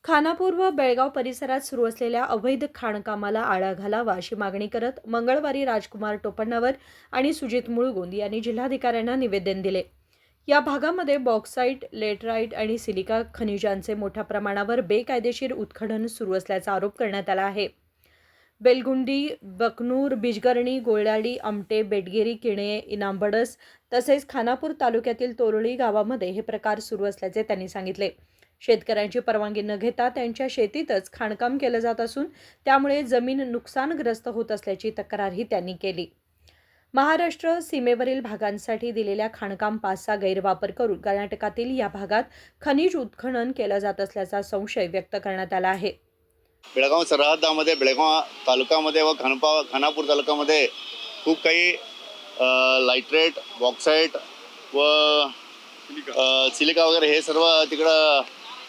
खानापूर व बेळगाव परिसरात सुरू असलेल्या अवैध खाणकामाला आळा घालावा अशी मागणी करत मंगळवारी राजकुमार टोपण्णावर आणि सुजित मुळगुंद यांनी जिल्हाधिकाऱ्यांना निवेदन दिले. या भागामध्ये बॉक्साईट, लेटराईट आणि सिलिका खनिजांचे मोठ्या प्रमाणावर बेकायदेशीर उत्खनन सुरू असल्याचा आरोप करण्यात आला आहे. बेलगुंडी, बकनूर, बिजगर्णी, गोळाडी, आमटे, बेटगेरी, किणे, इनामबडस तसेच खानापूर तालुक्यातील तोरळी गावामध्ये हे प्रकार सुरू असल्याचे त्यांनी सांगितले. शेतकऱ्यांची परवानगी न घेता त्यांच्या शेतीतच खाणकाम केलं जात असून त्यामुळे जमीन नुकसानग्रस्त होत असल्याची तक्रारही त्यांनी केली. महाराष्ट्र सीमेवरील भागांसाठी दिलेल्या खाणकाम पासचा गैरवापर करून कर्नाटकातील या भागात खनिज उत्खनन केलं जात असल्याचा संशय व्यक्त करण्यात आला आहे. बेळगाव सरहद्दामध्ये बेळगाव तालुक्यामध्ये व खानापूर तालुक्यामध्ये खूप काही लायट्रेट, बॉक्साईट व सिलिका वगैरे हे सर्व तिकडं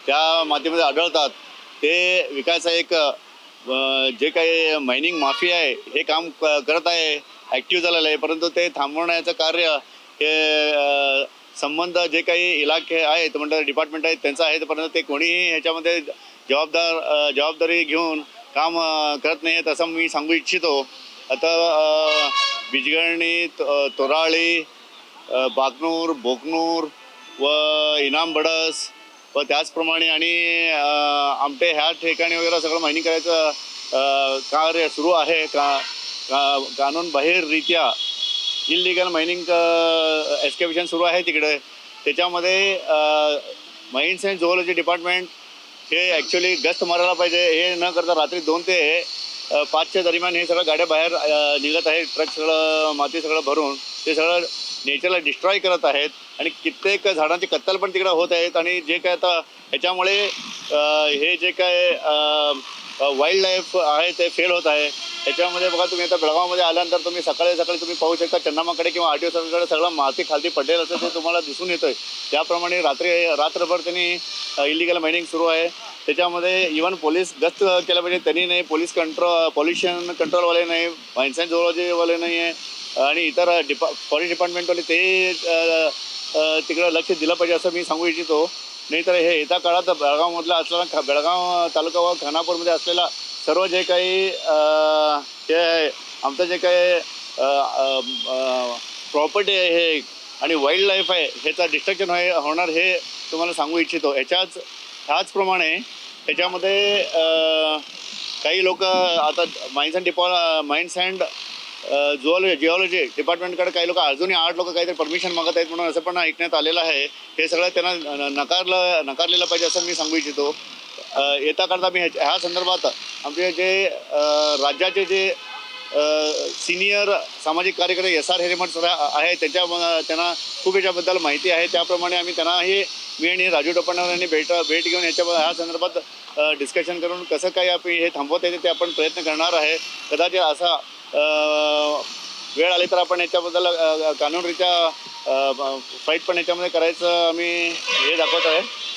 त्या मातीमध्ये आढळतात. ते विकायचा एक जे काही मायनिंग माफिया आहे हे काम करत आहे, ॲक्टिव्ह झालेलं आहे. परंतु ते थांबवण्याचं कार्य हे संबंध जे काही इलाके आहेत म्हणजे डिपार्टमेंट आहेत त्यांचं आहे, परंतु ते कोणीही ह्याच्यामध्ये जबाबदारी घेऊन काम करत नाही आहेत असं मी सांगू इच्छितो. आता बिजगर्णी, तोराळी, बाकनूर, बोकनूर व इनामबडस व त्याचप्रमाणे आणि आमटे ह्या ठिकाणी वगैरे सगळं मायनिंग करायचं कार्य सुरू आहे. कानूनबाहेररित्या इल्लीगल मायनिंग एक्स्कॅव्हेशन सुरू आहे तिकडे. त्याच्यामध्ये माइन्स अँड झुऑलॉजी डिपार्टमेंट हे ॲक्च्युली गस्त मारायला पाहिजे. हे न करता रात्री 2 ते 5च्या दरम्यान हे सगळं गाड्या बाहेर निघत आहेत, ट्रक सगळं माती सगळं भरून ते सगळं नेचरला डिस्ट्रॉय करत आहेत आणि कित्येक झाडांची कत्तल पण तिकडे होत आहेत. आणि जे काय आता ह्याच्यामुळे हे जे काय वाईल्ड लाईफ आहे ते फेल होत आहे. ह्याच्यामध्ये बघा तुम्ही आता बेळगावमध्ये आल्यानंतर तुम्ही सकाळी तुम्ही पाहू शकता चन्नामाकडे किंवा आर टी ओ साहेबांकडे सगळं माती खालती पडलेलं असं ते तुम्हाला दिसून येतं आहे. त्याप्रमाणे रात्रभर त्यांनी इलिगल मायनिंग सुरू आहे. त्याच्यामध्ये इव्हन पोलीस गस्त केलं पाहिजे, त्यांनी नाही. पॉल्युशन कंट्रोलवाले नाही, माइन्स अँड झुऑलॉजीवाले नाही आहे आणि इतर फॉरेस्ट डिपार्टमेंटवाले ते तिकडं लक्ष दिलं पाहिजे असं मी सांगू इच्छितो. नाहीतर हे येत्या काळात बेळगावमधला असलेला बेळगाव तालुका व खानापूरमध्ये असलेला सर्व जे काही ते आमचं जे काही प्रॉपर्टी आहे हे आणि वाईल्ड लाईफ आहे ह्याचा डिस्ट्रक्शन होणार हे तुम्हाला सांगू इच्छितो. ह्याचप्रमाणे ह्याच्यामध्ये काही लोक आता माइन्स अँड जिओलॉजी डिपार्टमेंटकडे काही लोक अजूनही 8 लोक काहीतरी परमिशन मागत आहेत म्हणून असं पण ऐकण्यात आलेलं आहे. हे सगळं त्यांना नकारलेलं पाहिजे असं मी सांगू इच्छितो. येता करता मी ह्या संदर्भात आमचे जे राज्याचे जे सिनियर सामाजिक कार्यकर्ते SR हिरेमठ आहे त्यांना खूप याच्याबद्दल माहिती आहे. त्याप्रमाणे आम्ही त्यांनाही मी आणि राजू टोपण्णावर यांनी भेट घेऊन ह्या संदर्भात डिस्कशन करून कसं काही आपण हे थांबवता येते ते आपण प्रयत्न करणार आहे. कदाचित असा वेळ आली तर आपण याच्याबद्दल कानूनरित्या फाईट पण याच्यामध्ये करायचं आम्ही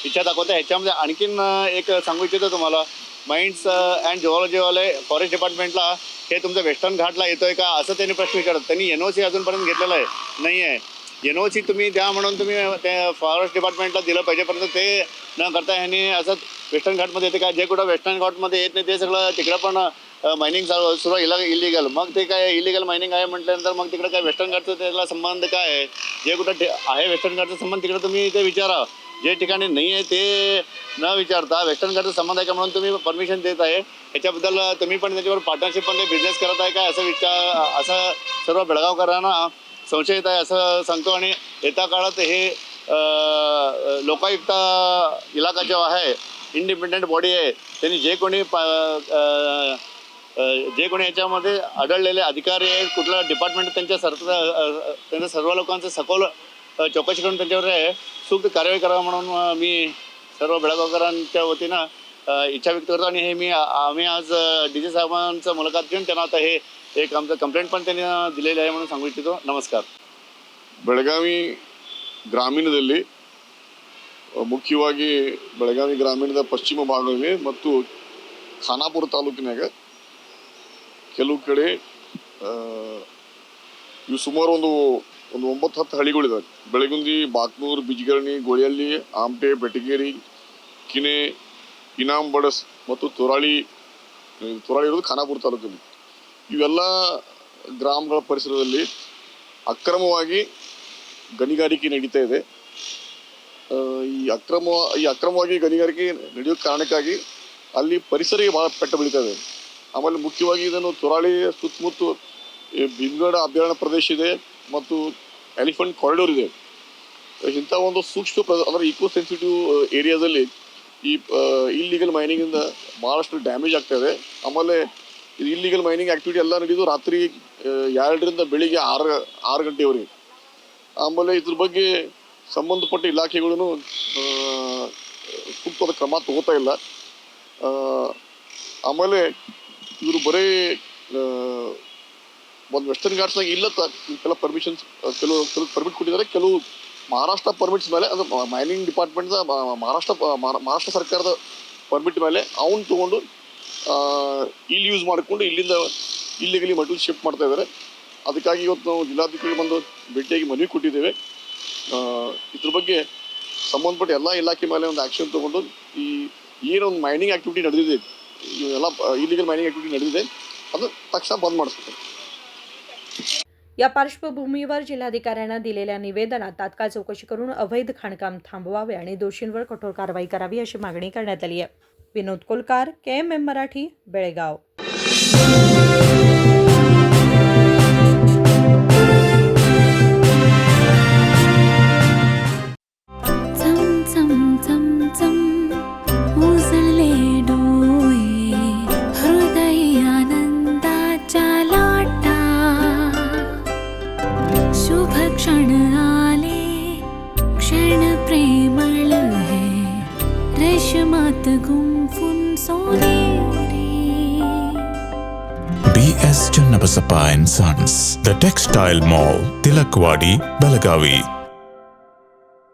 इच्छा दाखवतो. ह्याच्यामध्ये आणखीन एक सांगू इच्छितो तुम्हाला, माइन्स अँड झुऑलॉजीवाले फॉरेस्ट डिपार्टमेंटला हे तुमचं वेस्टर्न घाटला येतोय का असं त्यांनी प्रश्न विचारत. त्यांनी NOC अजूनपर्यंत घेतलेलं नाही आहे. NOC तुम्ही द्या म्हणून तुम्ही ते फॉरेस्ट डिपार्टमेंटला दिलं पाहिजे, परंतु ते न करता ह्यांनी असंच वेस्टर्न घाटमध्ये येते का, जे कुठं वेस्टर्न घाटमध्ये येत नाही ते सगळं तिकडं पण मायनिंग सुरू इलिगल. मग ते काय इलिगल मायनिंग आहे म्हटल्यानंतर मग तिकडं काय वेस्टर्न घाटचं त्याला संबंध काय आहे? जे कुठं आहे वेस्टर्न घाटचा संबंध तिकडं तुम्ही ते विचारा. जे ठिकाणी नाही आहे ते न विचारता वेस्टर्न घाटचा संबंध आहे का म्हणून तुम्ही परमिशन देत आहे. ह्याच्याबद्दल तुम्ही पण त्याच्यावर पार्टनरशिप पण ते बिझनेस करत आहे काय असं सर्व बेळगावकरांना संशय येत आहे असं सांगतो. आणि येत्या काळात हे लोकायुक्त इलाका जो आहे, इंडिपेंडंट बॉडी आहे, त्यांनी जे कोणी याच्यामध्ये आढळलेले अधिकारी आहेत, कुठलं डिपार्टमेंट त्यांच्या सर्व लोकांचं सखोल चौकशी करून त्यांच्यावर सूक्त कार्यवाही करावं म्हणून मी सर्व बेळगावकरांच्या वतीनं इच्छा व्यक्त करतो. आणि हे आम्ही आज DJ साहेबांचं मुलाखत घेऊन त्यांना आता हे एक आमचं कंप्लेंट पण त्यांनी दिलेली आहे म्हणून सांगू इच्छितो. नमस्कार. ಬೆಳಗಾವಿ ಗ್ರಾಮೀಣದಲ್ಲಿ ಮುಖ್ಯವಾಗಿ ಬೆಳಗಾವಿ ಗ್ರಾಮೀಣದ ಪಶ್ಚಿಮ ಭಾಗದಲ್ಲಿ ಮತ್ತು ಖಾನಾಪುರ ತಾಲೂಕಿನಾಗ ಕೆಲವು ಕಡೆ ಇವು ಸುಮಾರು ಒಂದು 9-10 ಹಳ್ಳಿಗಳಿದಾವೆ. ಬೆಳಗುಂದಿ, ಬಾಕ್ನೂರು, ಬಿಜಗರ್ಣಿ, ಗೋಳಿಹಳ್ಳಿ, ಆಮಟೆ, ಬೆಟಗೇರಿ, ಕಿಣೆ, ಇನಾಮ್ ಬಡಸ್ ಮತ್ತು ತುರಾಳಿ ಇರೋದು ಖಾನಾಪುರ ತಾಲೂಕಲ್ಲಿ. ಇವೆಲ್ಲ ಗ್ರಾಮಗಳ ಪರಿಸರದಲ್ಲಿ ಅಕ್ರಮವಾಗಿ ಗಣಿಗಾರಿಕೆ ನಡೀತಾ ಇದೆ. ಈ ಅಕ್ರಮವಾಗಿ ಗಣಿಗಾರಿಕೆ ನಡೆಯೋ ಕಾರಣಕ್ಕಾಗಿ ಅಲ್ಲಿ ಪರಿಸರಕ್ಕೆ ಬಹಳ ಪೆಟ್ಟು ಬೀಳ್ತಾ ಇದೆ. ಆಮೇಲೆ ಮುಖ್ಯವಾಗಿ ಇದನ್ನು ತುರಾಳಿ ಸುತ್ತಮುತ್ತ ಭೀಮಗಡ ಅಭಯಾರಣ್ಯ ಪ್ರದೇಶ ಇದೆ ಮತ್ತು ಎಲಿಫೆಂಟ್ ಕಾರಿಡೋರ್ ಇದೆ. ಇಂಥ ಒಂದು ಸೂಕ್ಷ್ಮ ಅಂದರೆ ಈಕೋ ಸೆನ್ಸಿಟಿವ್ ಏರಿಯಾದಲ್ಲಿ ಈ ಇಲ್ಲಿಗಲ್ ಮೈನಿಂಗಿಂದ ಭಾಳಷ್ಟು ಡ್ಯಾಮೇಜ್ ಆಗ್ತಾ ಇದೆ. ಆಮೇಲೆ ಇದು ಇಲ್ಲಿಗಲ್ ಮೈನಿಂಗ್ ಆ್ಯಕ್ಟಿವಿಟಿ ಎಲ್ಲ ನಡೆಯೋದು ರಾತ್ರಿ 2ರಿಂದ ಬೆಳಿಗ್ಗೆ 6 ಗಂಟೆವರೆಗೆ. ಆಮೇಲೆ ಇದ್ರ ಬಗ್ಗೆ ಸಂಬಂಧಪಟ್ಟ ಇಲಾಖೆಗಳೂ ಸೂಕ್ತವಾದ ಕ್ರಮ ತಗೋತಾ ಇಲ್ಲ. ಆಮೇಲೆ ಇವರು ಬರೀ ಒಂದು ವೆಸ್ಟರ್ನ್ ಘಾಟ್ಸ್ನಾಗ ಇಲ್ಲ ಕೆಲ ಪರ್ಮಿಷನ್ಸ್ ಕೆಲವು ಪರ್ಮಿಟ್ ಕೊಟ್ಟಿದ್ದಾರೆ. ಕೆಲವು ಮಹಾರಾಷ್ಟ್ರ ಪರ್ಮಿಟ್ಸ್ ಮೇಲೆ ಅದು ಮೈನಿಂಗ್ ಡಿಪಾರ್ಟ್ಮೆಂಟ್ ಮಹಾರಾಷ್ಟ್ರ ಸರ್ಕಾರದ ಪರ್ಮಿಟ್ ಮೇಲೆ ಅವನ್ನ ತೊಗೊಂಡು ಇಲ್ಲಿ ಯೂಸ್ ಮಾಡಿಕೊಂಡು ಇಲ್ಲಿಂದ ಇಲ್ಲಿಗಲಿ ಮಟೀರಿಯಲ್ ಶಿಫ್ಟ್ ಮಾಡ್ತಾ ಇದ್ದಾರೆ. ಅದಕ್ಕಾಗಿ ಇವತ್ತು ನಾವು ಜಿಲ್ಲಾಧಿಕಾರಿ ಬಂದು ಭೇಟಿಯಾಗಿ ಮನವಿ ಕೊಟ್ಟಿದ್ದೇವೆ. ಇದ್ರ ಬಗ್ಗೆ ಸಂಬಂಧಪಟ್ಟ ಎಲ್ಲ ಇಲಾಖೆ ಮೇಲೆ ಒಂದು ಆ್ಯಕ್ಷನ್ ತೊಗೊಂಡು ಈ ಏನೊಂದು ಮೈನಿಂಗ್ ಆ್ಯಕ್ಟಿವಿಟಿ ನಡೆದಿದೆ, ಎಲ್ಲ ಇಲ್ಲಿಗಲ್ मायनिंग ॲक्टिव्हिटी ನಡೆದಿದೆ ಅದು तक्षण बंद ಮಾಡಿಸಬೇಕು. या पार्श्वभूमीवर जिल्हाधिकाऱ्यांना दिलेल्या निवेदनात तात्काळ चौकशी करून अवैध खाणकाम थांबवावे आणि दोषींवर कठोर कारवाई करावी अशी मागणी करण्यात आली आहे. विनोद कोलकार, KMM मराठी, बेळगाव. क्षण आले क्षण प्रेमळ है रेशमात गुंफून सोनेरी. BS Channabasappa and Sons, The Textile Mall, Tilakwadi, Belagavi.